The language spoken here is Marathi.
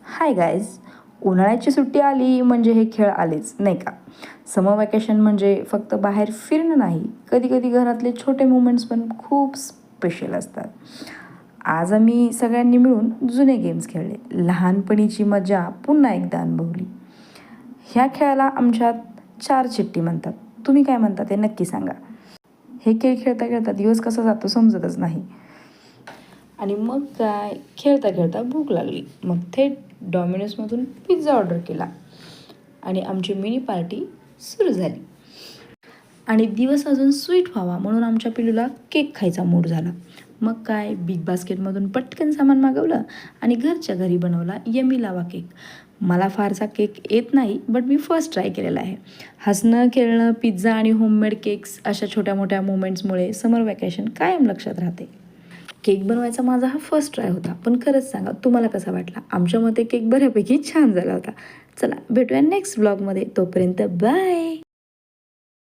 हाय गाईज, उन्हाळ्याची सुट्टी आली म्हणजे हे खेळ आलेच नाही का. समर वॅकेशन म्हणजे फक्त बाहेर फिरणं नाही, कधी कधी घरातले छोटे मुमेंट्स पण खूप स्पेशल असतात. आज आम्ही सगळ्यांनी मिळून जुने गेम्स खेळले, लहानपणीची मजा पुन्हा एकदा अनुभवली. ह्या खेळाला आमच्यात चार चिट्टी म्हणतात. तुम्ही काय म्हणता ते नक्की सांगा. हे खेळ खेळता खेळता दिवस कसा जातो समजतच नाही. आणि मग काय, खेळता खेळता भूक लागली, मग थेट डॉमिनोजमधून पिझ्झा ऑर्डर केला आणि आमची मिनी पार्टी सुरू झाली. आणि दिवस अजून स्वीट व्हावा म्हणून आमच्या पिलूला केक खायचा मूड झाला. मग काय, बिग बास्केटमधून पटकन सामान मागवलं आणि घरच्या घरी बनवला यमी लावा केक. मला फारसा केक येत नाही, बट मी फर्स्ट ट्राय केलेला आहे. हसणं, खेळणं, पिझ्झा आणि होममेड केक्स अशा छोट्या मोठ्या मोमेंट्समुळे समर वॅकेशन कायम लक्षात राहते. केक बनवायचा माझा हा फर्स्ट ट्राय होता, पण खरंच सांगा तुम्हाला कसा वाटला. आमच्या मते केक बऱ्यापैकी छान झाला होता. चला भेटूया नेक्स्ट व्लॉगमध्ये, तोपर्यंत बाय.